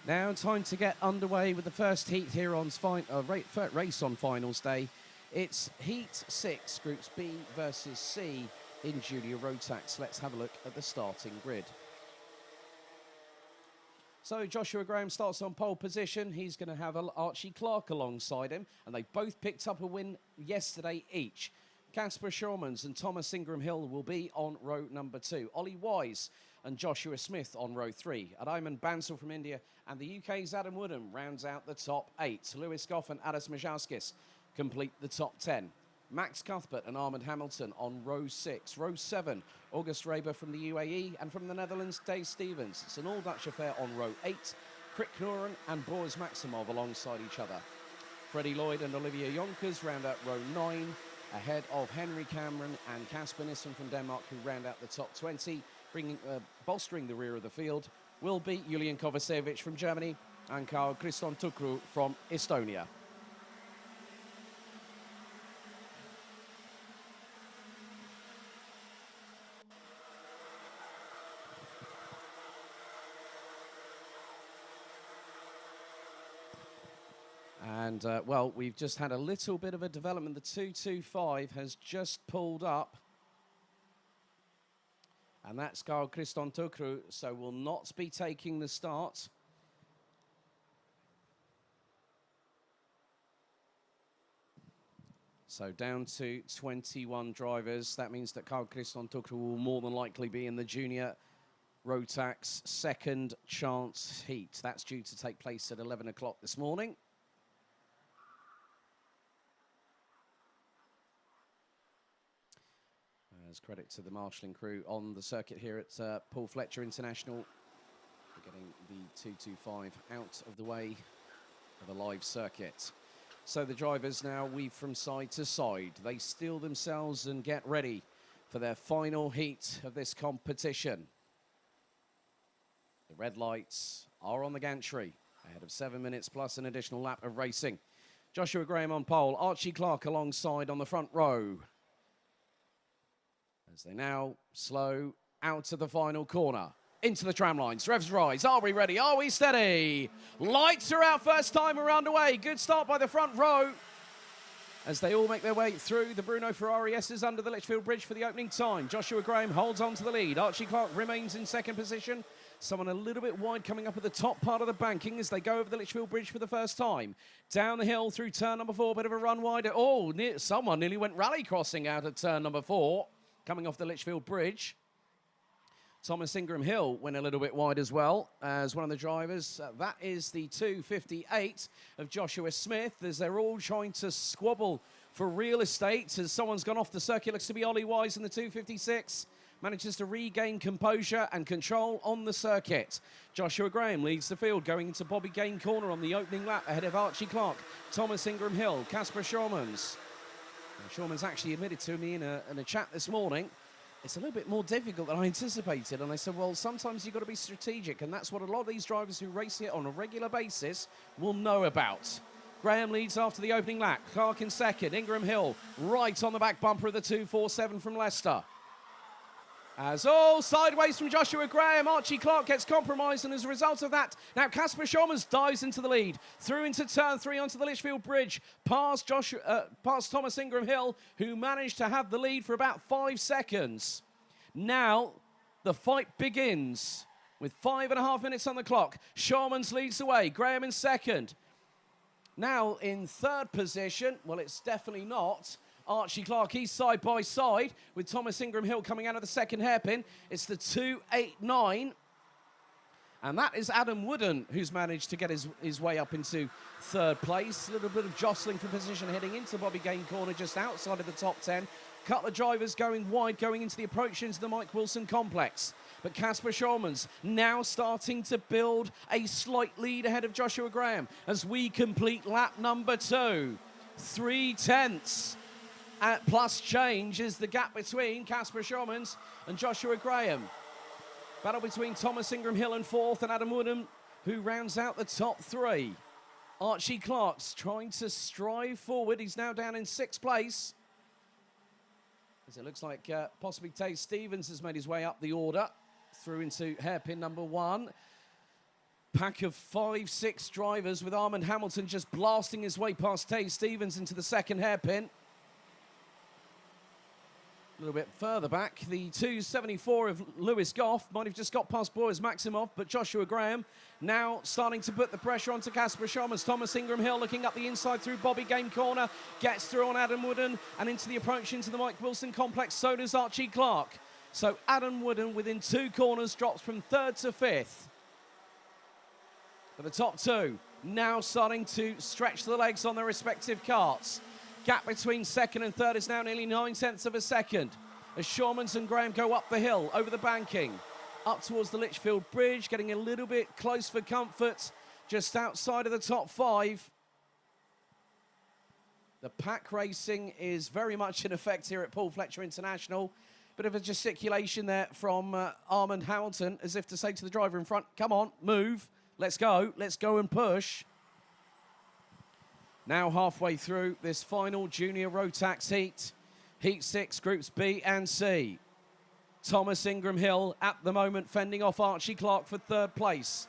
Now time to get underway with the first heat here on race on finals day. It's Heat 6, Groups B versus C in Junior Rotax. Let's have a look at the starting grid. So Joshua Graham starts on pole position. He's going to have Archie Clark alongside him, and they both picked up a win yesterday each. Casper Schurmans and Thomas Ingram Hill will be on row number 2. Ollie Wise and Joshua Smith on row 3. Adayman Bansal from India and the UK's Adam Woodham rounds out the top 8. Lewis Goff and Adas Majauskis complete the top 10. Max Cuthbert and Armand Hamilton on row 6. Row 7, August Raber from the UAE, and from the Netherlands, Dave Stevens. It's an all-Dutch affair on row 8. Krik Noren and Boris Maximov alongside each other. Freddie Lloyd and Olivia Jonkers round out row 9, ahead of Henry Cameron and Kasper Nissen from Denmark, who round out the top 20. Bolstering the rear of the field will be Julian Kovacevic from Germany and Carl Christian Tukru from Estonia. And, well, we've just had a little bit of a development. The 225 has just pulled up. And that's Carl Christian Tukru, so will not be taking the start. So down to 21 drivers. That means that Carl Christian Tukru will more than likely be in the Junior Rotax second chance heat. That's due to take place at 11 o'clock this morning. As credit to the marshalling crew on the circuit here at Paul Fletcher International. We're getting the 225 out of the way of a live circuit. So the drivers now weave from side to side. They steel themselves and get ready for their final heat of this competition. The red lights are on the gantry, ahead of 7 minutes plus an additional lap of racing. Joshua Graham on pole, Archie Clark alongside on the front row. As they now slow out to the final corner. Into the tram lines. Revs rise. Are we ready? Are we steady? Lights are out. First time we're underway. Good start by the front row. As they all make their way through the Bruno Ferrari S's under the Litchfield Bridge for the opening time. Joshua Graham holds on to the lead. Archie Clark remains in second position. Someone a little bit wide coming up at the top part of the banking as they go over the Litchfield Bridge for the first time. Down the hill through turn number 4. Bit of a run wide. Oh, someone nearly went rally crossing out at turn number 4. Coming off the Litchfield Bridge. Thomas Ingram Hill went a little bit wide as well as one of the drivers. That is the 258 of Joshua Smith as they're all trying to squabble for real estate as someone's gone off the circuit. Looks to be Ollie Wise in the 256. Manages to regain composure and control on the circuit. Joshua Graham leads the field going into Bobby Gain corner on the opening lap ahead of Archie Clark, Thomas Ingram Hill, Casper Schurmans. Schurman's actually admitted to me in a chat this morning, it's a little bit more difficult than I anticipated. And I said, well, sometimes you've got to be strategic. And that's what a lot of these drivers who race here on a regular basis will know about. Graham leads after the opening lap. Clark in second. Ingram Hill right on the back bumper of the 247 from Leicester. As all sideways from Joshua Graham, Archie Clark gets compromised, and as a result of that, now Casper Schurmans dives into the lead, through into turn 3 onto the Litchfield Bridge, past Thomas Ingram Hill, who managed to have the lead for about 5 seconds. Now, the fight begins with 5.5 minutes on the clock. Schurmans leads the way, Graham in second. Now in third position, well, it's definitely not Archie Clark. He's side by side with Thomas Ingram Hill coming out of the second hairpin. It's the 289. And that is Adam Woodham, who's managed to get his way up into third place. A little bit of jostling for position heading into Bobby Gain corner just outside of the top 10. Couple of drivers going wide, going into the approach into the Mike Wilson complex. But Casper Schurmans now starting to build a slight lead ahead of Joshua Graham as we complete lap number 2. 3/10. Plus change is the gap between Casper Schurmans and Joshua Graham. Battle between Thomas Ingram Hill in 4th and Adam Woodham, who rounds out the top 3. Archie Clark's trying to strive forward. He's now down in 6th place. As it looks like possibly Dave Stevens has made his way up the order through into hairpin number 1. pack of 5-6 drivers with Armand Hamilton just blasting his way past Tay Stevens into the second hairpin. A little bit further back, the 274 of Lewis Goff might have just got past Boris Maximov, but Joshua Graham now starting to put the pressure onto Casper Schomers. Thomas Ingram Hill looking up the inside through Bobby Game corner, gets through on Adam Wooden and into the approach into the Mike Wilson complex. So does Archie Clark. So Adam Wooden within 2 corners drops from 3rd to 5th. But the top 2 now starting to stretch the legs on their respective carts. Gap between 2nd and 3rd is now nearly 9/10 of a second as Shawmans and Graham go up the hill, over the banking, up towards the Litchfield Bridge, getting a little bit close for comfort, just outside of the top 5. The pack racing is very much in effect here at Paul Fletcher International. Bit of a gesticulation there from Armand Hamilton, as if to say to the driver in front, come on, move, let's go and push. Now halfway through this final junior Rotax heat. Heat 6, groups B and C. Thomas Ingram Hill at the moment fending off Archie Clark for 3rd place.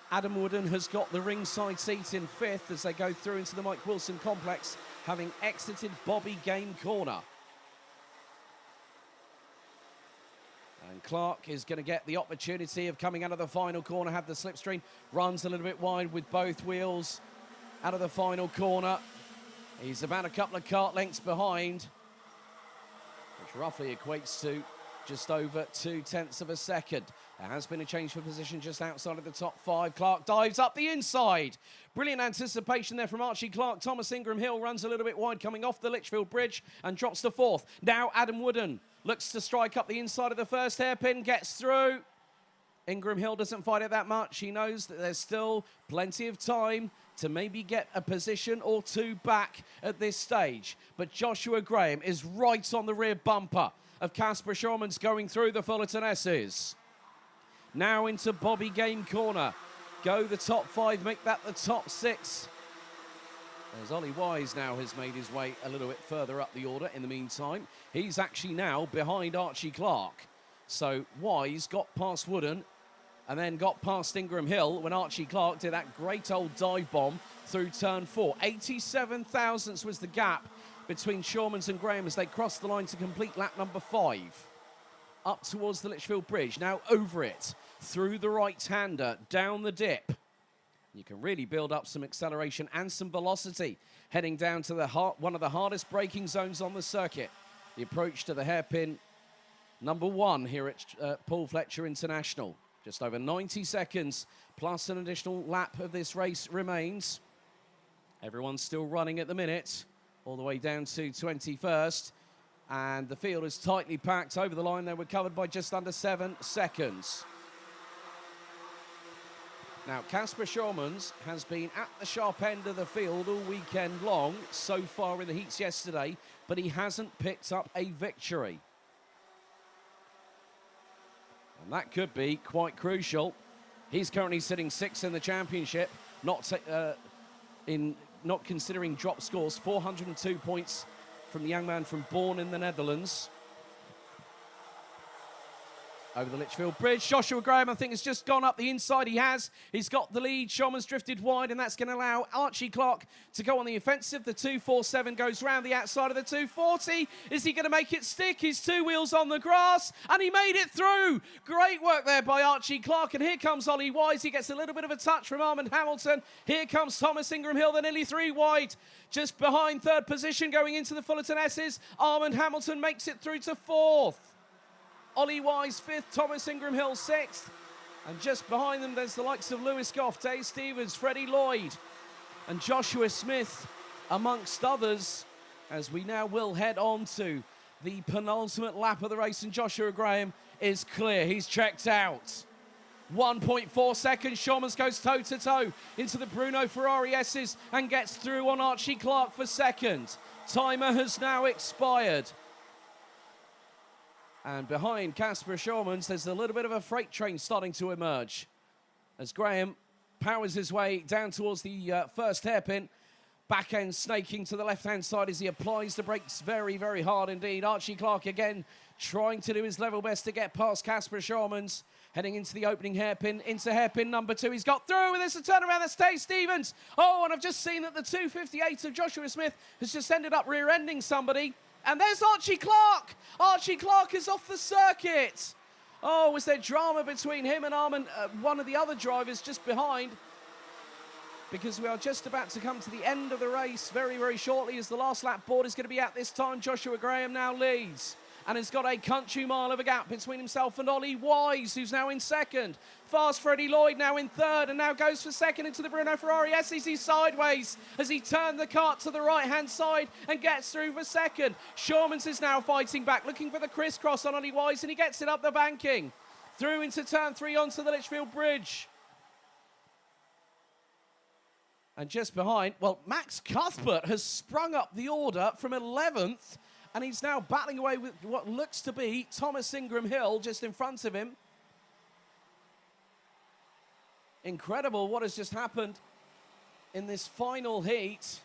Adam Wooden has got the ringside seat in 5th as they go through into the Mike Wilson complex, having exited Bobby Game corner. And Clark is going to get the opportunity of coming out of the final corner, have the slipstream, runs a little bit wide with both wheels. Out of the final corner. He's about a couple of kart lengths behind, which roughly equates to just over 2/10 of a second. There has been a change for position just outside of the top 5. Clark dives up the inside. Brilliant anticipation there from Archie Clark. Thomas Ingram Hill runs a little bit wide coming off the Litchfield Bridge and drops to 4th. Now Adam Wooden looks to strike up the inside of the first hairpin, gets through. Ingram Hill doesn't fight it that much. He knows that there's still plenty of time to maybe get a position or 2 back at this stage. But Joshua Graham is right on the rear bumper of Casper Schomans going through the Fullerton S's. Now into Bobby Game corner. Go the top 5, make that the top 6. As Ollie Wise now has made his way a little bit further up the order in the meantime. He's actually now behind Archie Clark. So Wise got past Wooden and then got past Ingram Hill when Archie Clark did that great old dive bomb through turn 4. 87 thousandths was the gap between Shawmans and Graham as they crossed the line to complete lap number 5. Up towards the Litchfield Bridge, now over it, through the right-hander, down the dip. You can really build up some acceleration and some velocity heading down to the one of the hardest braking zones on the circuit. The approach to the hairpin number 1 here at Paul Fletcher International. Just over 90 seconds, plus an additional lap of this race remains. Everyone's still running at the minute, all the way down to 21st. And the field is tightly packed. Over the line, they were covered by just under 7 seconds. Now, Casper Schomans has been at the sharp end of the field all weekend long, so far in the heats yesterday, but he hasn't picked up a victory. And that could be quite crucial. He's currently sitting 6th in the championship, not considering drop scores. 402 points from the young man from Born in the Netherlands. Over the Litchfield Bridge, Joshua Graham, I think, has just gone up the inside. He has. He's got the lead. Shawman's drifted wide, and that's going to allow Archie Clark to go on the offensive. The 247 goes round the outside of the 240. Is he going to make it stick? His 2 wheels on the grass, and he made it through. Great work there by Archie Clark, and here comes Ollie Wise. He gets a little bit of a touch from Armand Hamilton. Here comes Thomas Ingram Hill. They're nearly 3 wide, just behind 3rd position going into the Fullerton S's. Armand Hamilton makes it through to 4th. Ollie Wise 5th, Thomas Ingram Hill 6th. And just behind them, there's the likes of Lewis Goff, Dave Stevens, Freddie Lloyd, and Joshua Smith, amongst others, as we now will head on to the penultimate lap of the race. And Joshua Graham is clear. He's checked out. 1.4 seconds. Shawmans goes toe-to-toe into the Bruno Ferrari S's and gets through on Archie Clark for 2nd. Timer has now expired. And behind Casper Schomans, there's a little bit of a freight train starting to emerge as Graham powers his way down towards the first hairpin. Back end snaking to the left-hand side as he applies the brakes very, very hard indeed. Archie Clark again trying to do his level best to get past Casper Schormans. Heading into the opening hairpin, into hairpin number 2. He's got through with this a turnaround. That's Dave Stevens. Oh, and I've just seen that the 258 of Joshua Smith has just ended up rear-ending somebody. And there's Archie Clark. Archie Clark is off the circuit. Oh, was there drama between him and one of the other drivers just behind? Because we are just about to come to the end of the race very, very shortly, as the last lap board is going to be at this time. Joshua Graham now leads and has got a country mile of a gap between himself and Ollie Wise, who's now in second. Fast Freddie Lloyd now in third and now goes for second into the Bruno Ferrari SEC sideways as he turned the kart to the right-hand side and gets through for second. Schormans is now fighting back, looking for the crisscross on Ollie Wise, and he gets it up the banking. Through into turn 3 onto the Litchfield Bridge. And just behind, well, Max Cuthbert has sprung up the order from 11th, and he's now battling away with what looks to be Thomas Ingram Hill just in front of him. Incredible what has just happened in this final heat.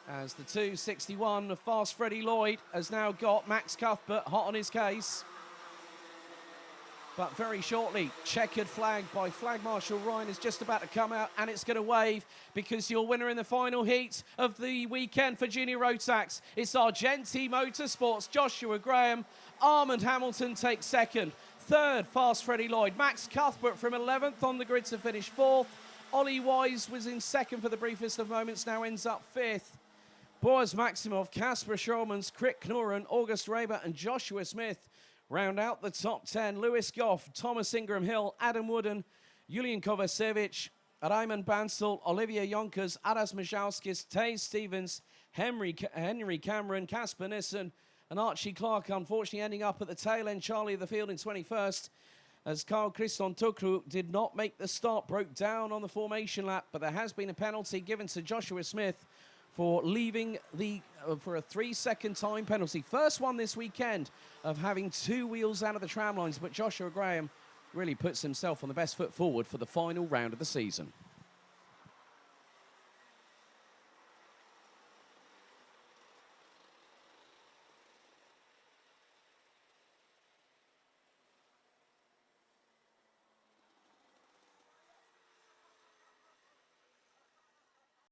As the 261 of Fast Freddie Lloyd has now got Max Cuthbert hot on his case. But very shortly, checkered flag by Flag Marshal Ryan is just about to come out, and it's going to wave because your winner in the final heat of the weekend for Junior Rotax is Argenti Motorsports, Joshua Graham. Armand Hamilton takes second. Third, Fast Freddie Lloyd. Max Cuthbert from 11th on the grid to finish 4th. Ollie Wise was in second for the briefest of moments, now ends up 5th. Boaz Maximov, Casper Schormans, Krit Knorren, August Raber and Joshua Smith round out the top 10. Lewis Goff, Thomas Ingram Hill, Adam Wooden, Julian Kovacevic, Raymond Bansel, Olivia Yonkers, Aras Majauskis, Taze Stevens, Henry Cameron, Casper Nissen, and Archie Clark, unfortunately ending up at the tail end, Charlie of the field in 21st, as Carl Christian Tukru did not make the start, broke down on the formation lap, but there has been a penalty given to Joshua Smith for leaving for a 3-second time penalty. First one this weekend of having 2 wheels out of the tram lines, but Joshua Graham really puts himself on the best foot forward for the final round of the season.